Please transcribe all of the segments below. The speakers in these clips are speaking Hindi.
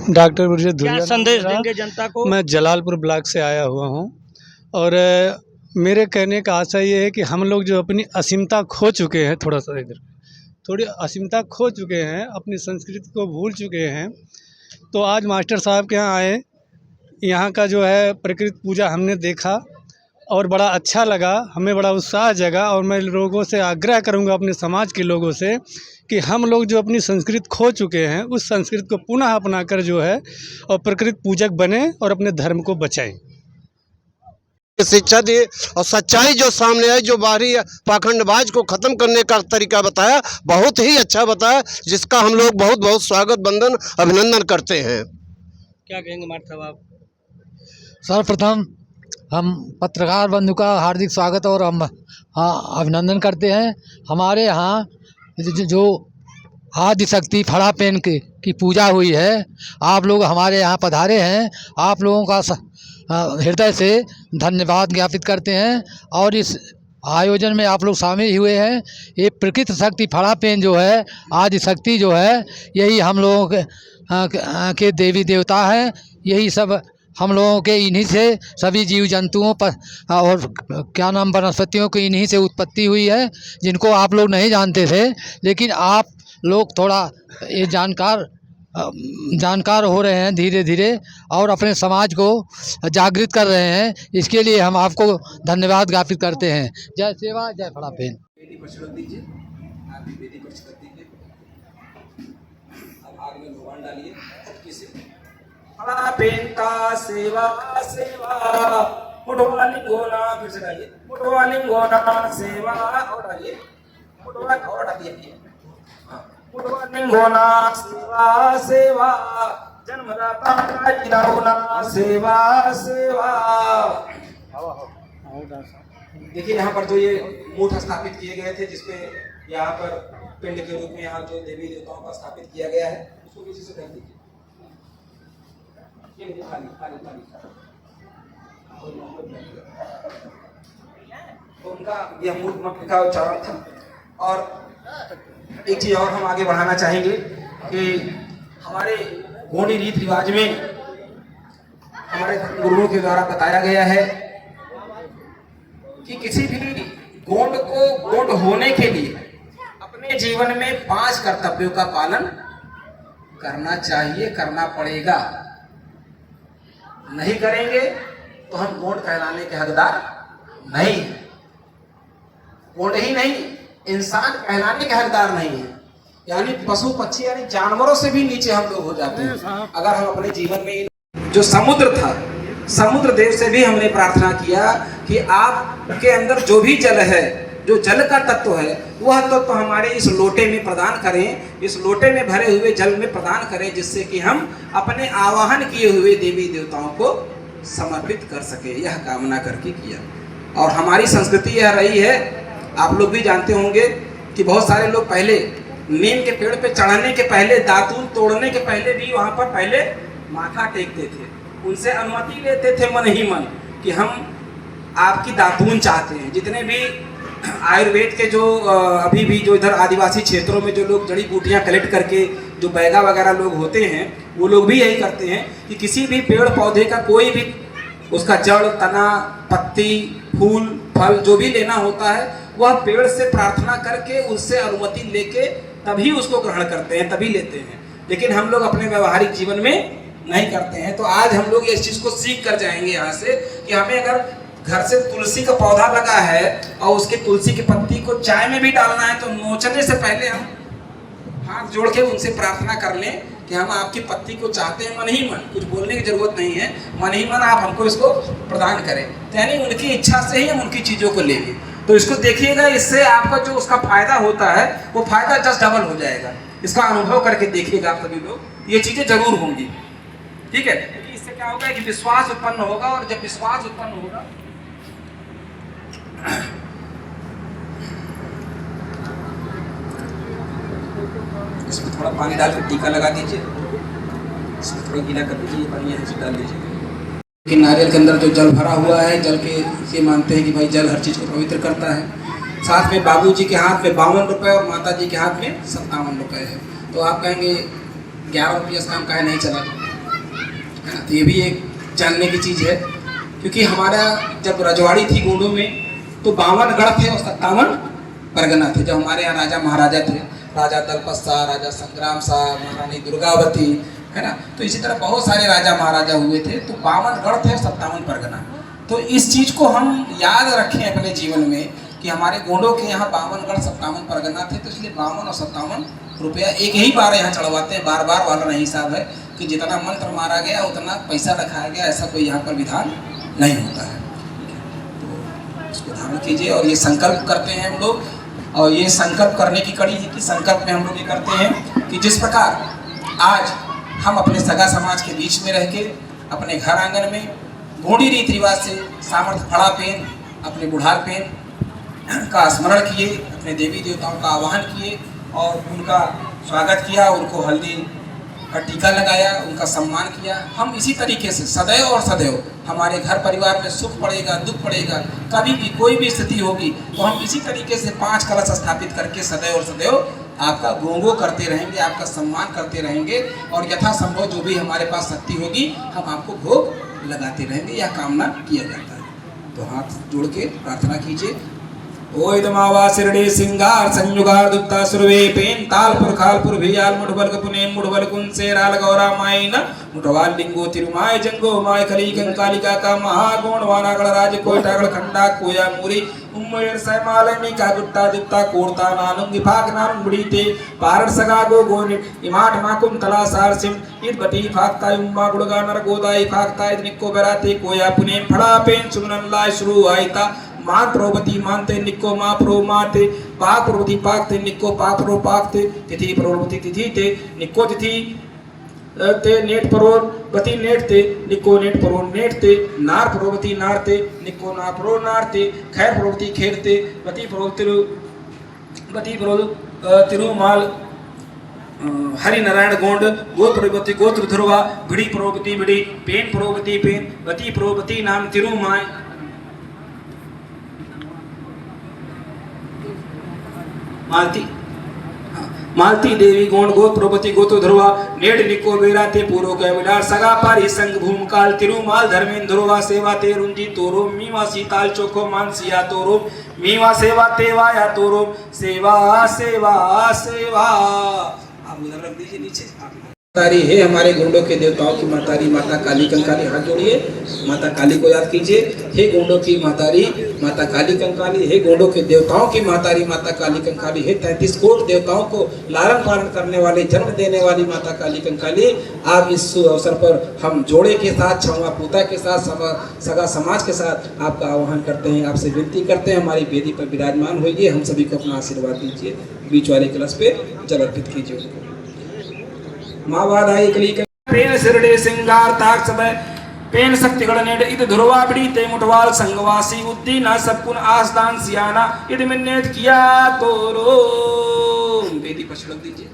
डॉक्टर ब्रजेश धुरिया संदेश देंगे जनता को? मैं जलालपुर ब्लॉक से आया हुआ हूँ और मेरे कहने का आशा ये है कि हम लोग जो अपनी असीमता खो चुके हैं, थोड़ी असीमता खो चुके हैं, अपनी संस्कृति को भूल चुके हैं। तो आज मास्टर साहब के यहाँ आए, यहाँ का जो है प्रकृति पूजा हमने देखा और बड़ा अच्छा लगा, हमें बड़ा उत्साह जगा। और मैं लोगों से आग्रह करूँगा, अपने समाज के लोगों से, कि हम लोग जो अपनी संस्कृति खो चुके हैं उस संस्कृति को पुनः अपना कर जो है और प्रकृति पूजक बने और अपने धर्म को बचाएं। शिक्षा दी और सच्चाई जो सामने है, जो बाहरी पाखंडबाज को खत्म करने का तरीका बताया, बहुत ही अच्छा बताया, जिसका हम लोग बहुत बहुत स्वागत वंदन अभिनंदन करते हैं। क्या कहेंगे मास्टर साहब आप? सर्वप्रथम हम पत्रकार बंधु का हार्दिक स्वागत और हम अभिनंदन करते हैं। हमारे यहाँ जो आदिशक्ति फड़ापेन की पूजा हुई है, आप लोग हमारे यहाँ पधारे हैं, आप लोगों का हृदय से धन्यवाद ज्ञापित करते हैं। और इस आयोजन में आप लोग शामिल हुए हैं। ये प्रकृति शक्ति फड़ापेन जो है, आदिशक्ति जो है, यही हम लोगों के देवी देवता हैं। यही सब हम लोगों के इन्हीं से सभी जीव जंतुओं पर और क्या नाम वनस्पतियों की इन्हीं से उत्पत्ति हुई है, जिनको आप लोग नहीं जानते थे, लेकिन आप लोग थोड़ा ये जानकार हो रहे हैं धीरे धीरे और अपने समाज को जागृत कर रहे हैं। इसके लिए हम आपको धन्यवाद ज्ञापित करते हैं। जय सेवा, जय फड़ापेन। बेटी पर छिड़क दीजिए, आप भी बेटी पर छिड़क दीजिए। अब आग में भगवान डालिए चुटकी से। फड़ापेन का सेवा सेवा, मुठवा लिंगोना, फिर से डालिए, मुठवा लिंगोना सेवा, और डालिए, मुठवा और डालिए, मुठवा लिंगोना सेवा सेवा, जन्मदाता का जिलाउना सेवा सेवा। देखिए यहाँ पर जो ये मूठ स्थापित किए गए थे, जिसपे यहाँ पर पिंड के रूप में यहाँ जो देवी देवताओं का स्थापित किया गया है, उसको किसी से कर दीजिए। खाली खाली खाली तो उनका यह मूठ मंत्र का उच्चारण था। और एक चीज और हम आगे बढ़ाना चाहेंगे कि हमारे गोंडी रीति रिवाज में हमारे गुरुओं के द्वारा बताया गया है कि किसी भी गोंड को गोंड होने के लिए अपने जीवन में 5 कर्तव्यों का पालन करना चाहिए, करना पड़ेगा। नहीं करेंगे तो हम गोंड कहलाने के हकदार नहीं, गोंड ही नहीं, इंसान कहलाने के हकदार नहीं है। यानी पशु पक्षी यानी जानवरों से भी नीचे हम लोग हो जाते हैं अगर हम अपने जीवन में। जो समुद्र था, समुद्र देव से भी हमने प्रार्थना किया कि आपके अंदर जो भी जल है, जो जल का तत्व है, वह तत्व हमारे इस लोटे में प्रदान करें, इस लोटे में भरे हुए जल में प्रदान करें, जिससे कि हम अपने आवाहन किए हुए देवी देवताओं को समर्पित कर सके। यह कामना करके किया। और हमारी संस्कृति यह रही है, आप लोग भी जानते होंगे कि बहुत सारे लोग पहले नीम के पेड़ पे चढ़ने के पहले, दातून तोड़ने के पहले भी वहां पर पहले माथा टेकते थे, उनसे अनुमति लेते थे मन ही मन कि हम आपकी दातून चाहते हैं। जितने भी आयुर्वेद के जो अभी भी जो इधर आदिवासी क्षेत्रों में जो लोग जड़ी बूटियां कलेक्ट करके जो बैगा वगैरह लोग होते हैं, वो लोग भी यही करते हैं कि किसी भी पेड़ पौधे का कोई भी उसका जड़, तना, पत्ती, फूल, फल जो भी लेना होता है, वह पेड़ से प्रार्थना करके उससे अनुमति लेके तभी उसको ग्रहण करते हैं, तभी लेते हैं। लेकिन हम लोग अपने व्यवहारिक जीवन में नहीं करते हैं। तो आज हम लोग इस चीज को सीख कर जाएंगे यहाँ से कि हमें अगर घर से तुलसी का पौधा लगा है और उसके तुलसी की पत्ती को चाय में भी डालना है, तो नोचने से पहले हम हाथ जोड़ के उनसे प्रार्थना कर लें कि हम आपकी पत्ती को चाहते हैं, मन ही मन, कुछ बोलने की जरूरत नहीं है, मन ही मन आप हमको इसको प्रदान करें। तो यानी उनकी इच्छा से ही हम उनकी चीजों को लेंगे। तो इसको देखिएगा, इससे आपका जो उसका फायदा होता है वो फायदा 10 डबल हो जाएगा। इसका अनुभव करके देखिएगा आप सभी लोग, ये चीजें जरूर होंगी। ठीक है, क्योंकि इससे क्या होगा कि विश्वास उत्पन्न होगा, और जब विश्वास उत्पन्न होगा इसमें थोड़ा पानी डाल के टीका लगा दीजिए, इसमें थोड़ा गीला कर दीजिए, पानी यहाँ से डाल दीजिए। कि नारियल के अंदर जो जल भरा हुआ है, जल के ये मानते हैं कि भाई जल हर चीज़ को पवित्र करता है। साथ में बाबूजी के हाथ में 52 रुपये और माताजी के हाथ में 57 रुपये है। तो आप कहेंगे 11 रुपये से काम काहे नहीं चला? है ना। तो ये भी एक जानने की चीज़ है, क्योंकि हमारा जब रजवाड़ी थी गोंडों में तो 52 गढ़ थे और 57 परगना थे। जब हमारे यहाँ राजा महाराजा थे, राजा दलपत शाह, राजा संग्राम शाह, महारानी दुर्गावती, है ना, तो इसी तरह बहुत सारे राजा महाराजा हुए थे। तो 52 गढ़ थे और 57 परगना। तो इस चीज़ को हम याद रखें अपने जीवन में कि हमारे गोंडों के यहाँ 52 गढ़ 57 परगना थे। तो इसलिए 52 और 57 रुपया एक ही बार यहाँ चढ़वाते हैं, बार बार वाला नहीं हिसाब है कि जितना मंत्र मारा गया उतना पैसा रखाया गया, ऐसा कोई यहाँ पर विधान नहीं होता है। तो इसको ध्यान कीजिए और ये संकल्प करते हैं हम लोग, और ये संकल्प करने की कड़ी है कि संकल्प में हम लोग ये करते हैं कि जिस प्रकार आज हम अपने सगा समाज के बीच में रह के अपने घर आंगन में गोंडी रीति रिवाज से सामर्थ्य फड़ा पेन, अपने बुढ़ार पेन का स्मरण किए, अपने देवी देवताओं का आवाहन किए और उनका स्वागत किया, उनको हल्दी का टीका लगाया, उनका सम्मान किया। हम इसी तरीके से सदैव और सदैव हमारे घर परिवार में सुख पड़ेगा, दुख पड़ेगा, कभी भी कोई भी स्थिति होगी तो हम इसी तरीके से 5 कलश स्थापित करके सदैव और सदैव आपका गोंगो करते रहेंगे, आपका सम्मान करते रहेंगे और यथासंभव जो भी हमारे पास शक्ति होगी हम आपको भोग लगाते रहेंगे, यह कामना किया जाता है। तो हाथ जोड़ के प्रार्थना कीजिए। ओइदमावा शिरडी सिंगार संयुगार दुत्ता सुरवे पेन तालपुर खालपुर भियाल मुठबल पुने मुठबल कुन से राल गौरा माइन मुठवाल लिंगो तिरुमाय जंगो माय खली कंकालिका का महागुण वानागढ़ राज कोयटागढ़ खंडा कोया मुरी उम्मेर सैमालनी का गुट्टा दित्ता कोरता नानुंगी फाक नानुंग बुड़ीते पारड़ सगा गो गोनि इमाट माकुम तला सार सिम इत बटी फाकता उम्मा गुड़गा नर गोदाई फाकता इत निक्को बराते कोया पुने फड़ा पेन सुमनन लाय शुरू आईता मां प्रोपति मानते निको मां प्रो माते पाक प्रोपति पाकते निको पाक प्रो पाकते तिथि प्रोपति तिथि ते निको तिथि ते नेट प्रोर पति नेट ते निको नेट प्रो नेट ते नार प्रोपति नार ते निको नार प्रो नार ते खैर प्रोपति खैर ते पति प्रो तिरुमाल हरि नारायण गोंड गोत्र प्रोपति गोत्र ध्रुवा भिड़ी प्रोपति भिड़ी पेन प्रोपति पेन पति प्रोपति नाम तिरुमाय मालती मालती देवी गोंड गोत्रोपति गोत्र ध्रुवा नेड निको बेराते पूर्व के विडार सगा पारी संग भूमकाल तिरुमाल धर्मेन ध्रुवा सेवा ते रुंजी तोरो मीवा सीताल चोखो मानसिया तोरो मीवा सेवा तेवा या तोरो सेवा सेवा सेवा। आप उधर रख दीजिए नीचे। मातारी है हमारे गोंडों के देवताओं की मातारी माता काली कंकाली, हाथ जोड़िए, माता काली को याद कीजिए। हे गोंडों की मातारी माता काली कंकाली, हे गोंडों के देवताओं की मातारी माता काली कंकाली, हे 33 कोट देवताओं को लालन पालन करने वाली जन्म देने वाली माता काली कंकाली। आप इस अवसर पर हम जोड़े के साथ छवा पूता के साथ सगा समाज के साथ आपका आह्वान करते हैं, आपसे विनती करते हैं हमारी वेदी पर विराजमान होइए, हम सभी को अपना आशीर्वाद दीजिए। बीच वाले कलश पे जल अर्पित कीजिए उसको। मावादाई कली पेन सिरडे सिंगार ताक समय पेन शक्तिगढ़ नेड इद ध्रुवा बिड़ी ते मुठवाल संगवासी उद्दीना सबकुन आसदान सियाना इद मिन्नेत किया तोरो। वेदी पर छिड़क दीजिए,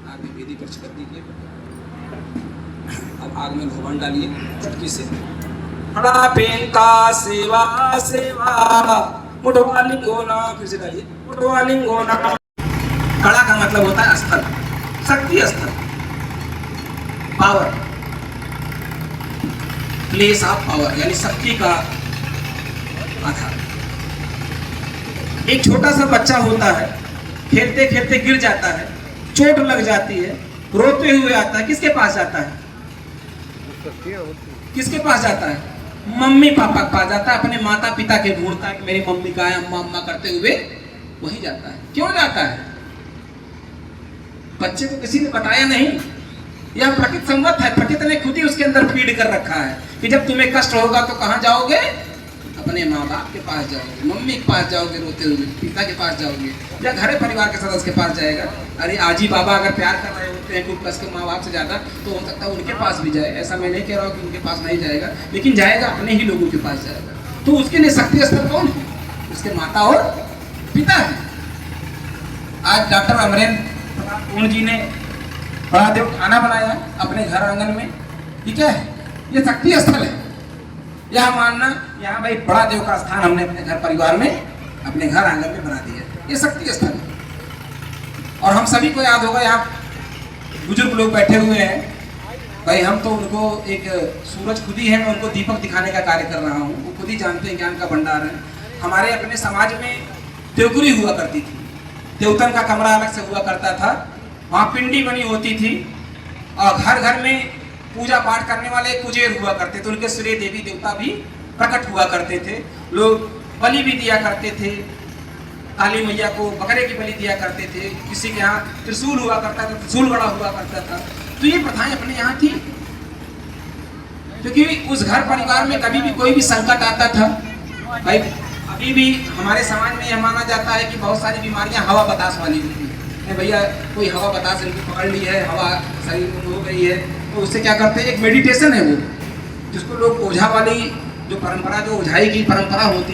आप भी वेदी पर छिड़क दीजिए। अब आग में घुमन डालिए चटकी से। बड़ा पेन का सेवा सेवा मुठवालिंगोना, फिर से डालिए मुठवालिंगोना। कड़ा का मतलब होता है स्थल, शक्ति स्थल, पावर, प्लेस ऑफ पावर, यानी शक्ति का आधार। एक छोटा सा बच्चा होता है, खेलते खेलते गिर जाता है, चोट लग जाती है, रोते हुए आता है, किसके पास जाता है? किसके पास जाता है? मम्मी पापा के पास जाता है, अपने माता पिता के ढूंढता है कि मेरी मम्मी कहाँ है, अम्मा अम्मा करते हुए वही जाता है। क्यों जाता है? बच्चे को किसी ने बताया नहीं, यह प्रकृति संगत है, प्रकृति ने खुद ही उसके अंदर फीड कर रखा है कि जब तुम्हें कष्ट होगा तो कहाँ जाओगे? अपने माँ बाप के पास जाओगे, मम्मी के पास जाओगे रोते हुए, पिता के पास जाओगे, या घर परिवार के सदस्य के पास जाएगा। अरे आजी बाबा अगर प्यार कर रहे होते हैं कुछ प्लस के माँ बाप से ज़्यादा, तो हो सकता है उनके पास भी जाए। ऐसा मैं नहीं कह रहा हूँ कि उनके पास नहीं जाएगा, लेकिन जाएगा अपने ही लोगों के पास जाएगा। तो उसके लिए शक्ति स्थल कौन है? उसके माता और पिता है। आज डॉक्टर अमरेंद्र जी ने बड़ा देव खाना बनाया अपने घर आंगन में, ठीक है, ये शक्ति स्थल है। यह मानना यहाँ भाई बड़ा देव का स्थान हमने अपने घर परिवार में, अपने घर आंगन में बना दिया, ये शक्ति स्थल है। और हम सभी को याद होगा, यहाँ बुजुर्ग लोग बैठे हुए हैं, भाई हम तो उनको एक सूरज खुद ही है, मैं उनको दीपक दिखाने का कार्य कर रहा हूँ। वो खुद ही जानते हैं ज्ञान का भंडार है। हमारे अपने समाज में देवगुरी हुआ करती थी, देवतन का कमरा अलग से हुआ करता था, वहाँ पिंडी बनी होती थी और घर घर में पूजा पाठ करने वाले कुजेर हुआ करते थे, उनके सूर्य देवी देवता भी प्रकट हुआ करते थे। लोग बलि भी दिया करते थे, काली मैया को बकरे की बलि दिया करते थे। किसी के यहाँ त्रिशूल हुआ करता था, त्रिशूल बड़ा हुआ करता था। तो ये प्रथाएं अपने यहाँ थी, क्योंकि उस घर परिवार में कभी भी कोई भी संकट आता था। भाई अभी भी हमारे समाज में यह माना जाता है कि बहुत सारी बीमारियां हवा बतास वाली होती है। भैया कोई हवा बतास इनको पकड़ ली है, हवा शरीर में हो गई है, तो उससे क्या करते हैं, एक मेडिटेशन है वो, जिसको लोग ओझा वाली जो परंपरा, जो ओझाई की परंपरा होती